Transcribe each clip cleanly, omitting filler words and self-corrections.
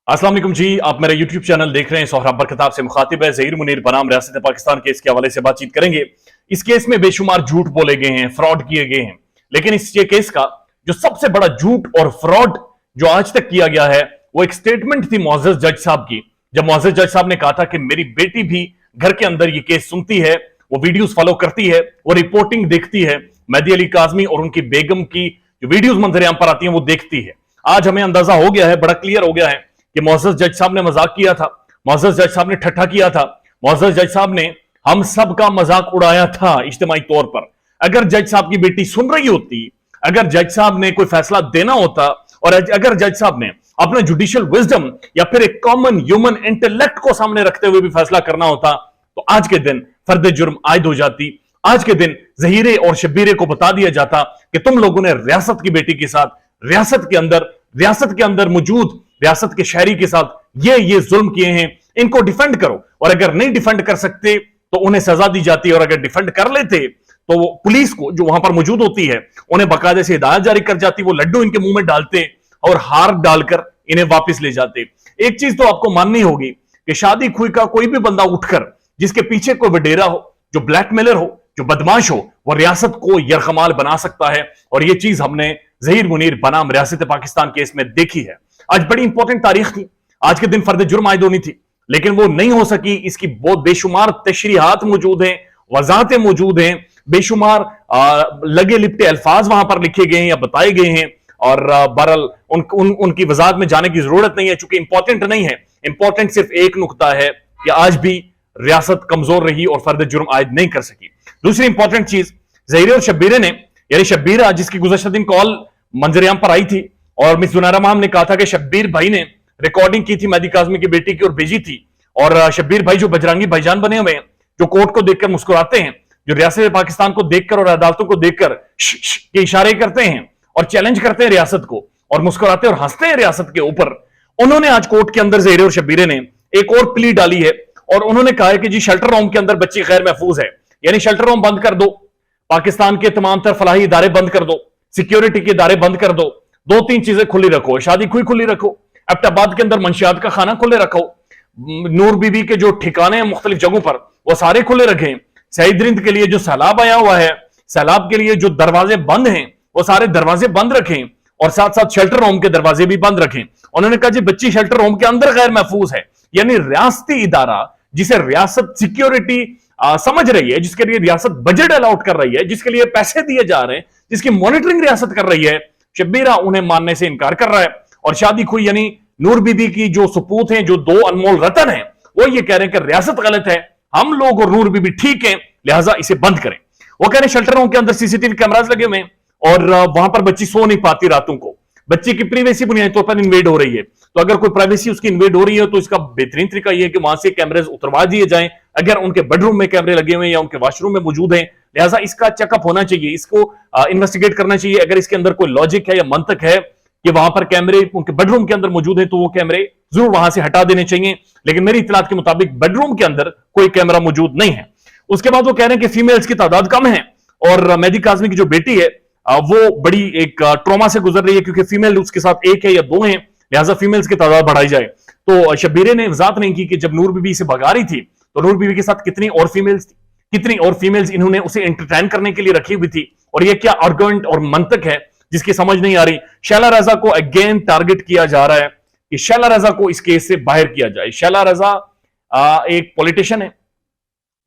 अस्सलाम वालेकुम जी, आप मेरा यूट्यूब चैनल देख रहे हैं। सोहराब बरकताब से मुखातिब है ज़हीर मुनीर बनाम रियासत पाकिस्तान केस के हवाले से बातचीत करेंगे। इस केस में बेशुमार झूठ बोले गए हैं, फ्रॉड किए गए हैं, लेकिन इस केस का जो सबसे बड़ा झूठ और फ्रॉड जो आज तक किया गया है वो एक स्टेटमेंट थी मुअज़्ज़ज़ जज साहब की। जब मुअज़्ज़ज़ जज साहब ने कहा था कि मेरी बेटी भी घर के अंदर ये केस सुनती है, वो वीडियोस फॉलो करती है, वो रिपोर्टिंग देखती है, मेहदी अली काज़मी और उनकी बेगम की जो वीडियोस मंजर-ए-आम पर आती हैं वो देखती है। आज हमें अंदाजा हो गया है, बड़ा क्लियर हो गया है कि मुअज़्ज़ज़ जज साहब ने मजाक किया था, मुअज़्ज़ज़ जज साहब ने ठट्ठा किया था, मुअज़्ज़ज़ जज साहब ने हम सब का मजाक उड़ाया था इज्तिमाई तौर पर। अगर जज साहब की बेटी सुन रही होती, अगर जज साहब ने कोई फैसला देना होता और अगर जज साहब ने अपना जुडिशियल विजडम या फिर एक कॉमन ह्यूमन इंटेलेक्ट को सामने रखते हुए भी फैसला करना होता तो आज के दिन फर्द जुर्म आयद हो जाती। आज के दिन ज़हीरे और शब्बीरे को बता दिया जाता कि तुम लोगों ने रियासत की बेटी के साथ, रियासत के अंदर मौजूद रियासत के शहरी के साथ ये जुल्म किए हैं, इनको डिफेंड करो। और अगर नहीं डिफेंड कर सकते तो उन्हें सजा दी जाती, और अगर डिफेंड कर लेते तो पुलिस को जो वहां पर मौजूद होती है उन्हें बाकायदे से हिदायत जारी कर जाती, वो लड्डू इनके मुंह में डालते और हार डालकर इन्हें वापस ले जाते। एक चीज तो आपको माननी होगी कि शादी खुई का कोई भी बंदा उठकर जिसके पीछे कोई वडेरा हो, जो ब्लैकमेलर हो, जो बदमाश हो, वो रियासत को यरगमाल बना सकता है। और ये चीज हमने ज़हीर मुनीर बनाम रियासत पाकिस्तान केस में देखी है। आज बड़ी इंपॉर्टेंट तारीख थी, आज के दिन फर्द जुर्म आयद होनी थी, लेकिन वो नहीं हो सकी। इसकी बहुत बेशुमार तशरीहात मौजूद हैं, वजाहतें मौजूद हैं, बेशुमार लगे लिपटे अल्फाज वहां पर लिखे गए हैं या बताए गए हैं। और बहरहाल उनकी वजाहत में जाने की जरूरत नहीं है, चूंकि इंपॉर्टेंट नहीं है। इंपॉर्टेंट सिर्फ एक नुकता है कि आज भी रियासत कमजोर रही और फर्द जुर्म आयद नहीं कर सकी। दूसरी इंपॉर्टेंट चीज, ज़हीरे और शब्बीरे ने, यानी शब्बीरा जिसकी गुज़श्ता दिन कॉल मंजर-ए-आम पर आई थी और मिस जुनैरा माम ने कहा था कि शब्बीर भाई ने रिकॉर्डिंग की थी मेहदी काज़मी की बेटी की और भेजी थी। और शब्बीर भाई जो बजरंगी भाईजान बने हुए हैं, जो कोर्ट को देखकर मुस्कुराते हैं, जो रियासत पाकिस्तान को देखकर और अदालतों को देखकर के इशारे करते हैं और चैलेंज करते हैं रियासत को और मुस्कुराते और हंसते हैं रियासत के ऊपर, उन्होंने आज कोर्ट के अंदर ज़हीरे और शब्बीरे ने एक और प्ली डाली है और उन्होंने कहा है कि जी शेल्टर होम के अंदर बच्ची गैर महफूज है, यानी शेल्टर होम बंद कर दो, पाकिस्तान के तमाम तर फलाही इदारे बंद कर दो, सिक्योरिटी के इदारे बंद कर दो, दो तीन चीजें खुली रखो, शादी खुई खुली रखो, एबटाबाद के अंदर मंशियात का खाना खुले रखो, नूर बीबी के जो ठिकाने हैं मुख्तलिफ जगहों पर वो सारे खुले रखें, सईद रिंद के लिए जो सैलाब आया हुआ है, सैलाब के लिए जो दरवाजे बंद हैं वो सारे दरवाजे बंद रखें और साथ साथ शेल्टर होम के दरवाजे भी बंद रखें। उन्होंने कहा जी बच्ची शेल्टर होम के अंदर गैर महफूज है, यानी रियासती इदारा जिसे रियासत सिक्योरिटी समझ रही है, जिसके लिए रियासत बजट अलाउट कर रही है, जिसके लिए पैसे दिए जा रहे हैं, जिसकी मॉनिटरिंग रियासत कर रही है, शब्बीरा उन्हें मानने से इनकार कर रहा है। और शादी खुई यानी नूर बीबी की जो सपूत हैं, जो दो अनमोल रतन हैं, वो ये कह रहे हैं कि रियासत गलत है, हम लोग और नूर बीबी ठीक है, लिहाजा इसे बंद करें। वो कह रहे हैं शेल्टर होम के अंदर सीसीटीवी कैमरास लगे हुए हैं और वहां पर बच्ची सो नहीं पाती रातों को, बच्चे की प्राइवेसी बुनियादी तौर पर इन्वेड हो रही है। तो अगर कोई प्राइवेसी उसकी इन्वेड हो रही है तो इसका बेहतरीन तरीका यह है कि वहां से कैमरेज उतरवा दिए जाएं, अगर उनके बेडरूम में कैमरे लगे हुए हैं या उनके वॉशरूम में मौजूद हैं। लिहाजा इसका चेकअप होना चाहिए, इसको इन्वेस्टिगेट करना चाहिए। अगर इसके अंदर कोई लॉजिक है या मंतक है कि वहां पर कैमरे उनके बेडरूम के अंदर मौजूद है तो वो कैमरे जरूर वहां से हटा देने चाहिए, लेकिन मेरी इत्तलात के मुताबिक बेडरूम के अंदर कोई कैमरा मौजूद नहीं है। उसके बाद वो कह रहे हैं कि फीमेल्स की तादाद कम है और मेहदी काज़मी की जो बेटी है वो बड़ी एक ट्रॉमा से गुजर रही है, क्योंकि फीमेल उसके साथ एक है या दो हैं, लिहाजा फीमेल्स की तादाद बढ़ाई जाए। तो शब्बीरे ने वजाहत नहीं की कि जब नूर बीबी से भगा रही थी तो नूर बीबी के साथ कितनी और फीमेल्स थी, कितनी और फीमेल्स इन्होंने उसे एंटरटेन करने के लिए रखी हुई थी, और ये क्या आर्गुमेंट और मंतक है जिसकी समझ नहीं आ रही। शैला रजा को अगेन टारगेट किया जा रहा है कि शैला रजा को इस केस से बाहर किया जाए। शैला रजा एक पॉलिटिशियन है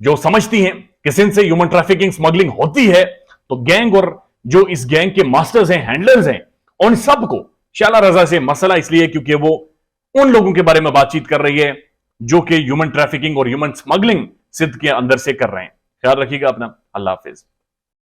जो समझती हैं कि सिंध से ह्यूमन ट्रैफिकिंग स्मगलिंग होती है तो गैंग और जो इस गैंग के मास्टर्स हैं, हैंडलर्स हैं, उन सबको शैला रजा से मसला इसलिए क्योंकि वो उन लोगों के बारे में बातचीत कर रही है जो कि ह्यूमन ट्रैफिकिंग और ह्यूमन स्मगलिंग सिंध के अंदर से कर रहे हैं। ख्याल रखिएगा अपना। अल्लाह हाफिज।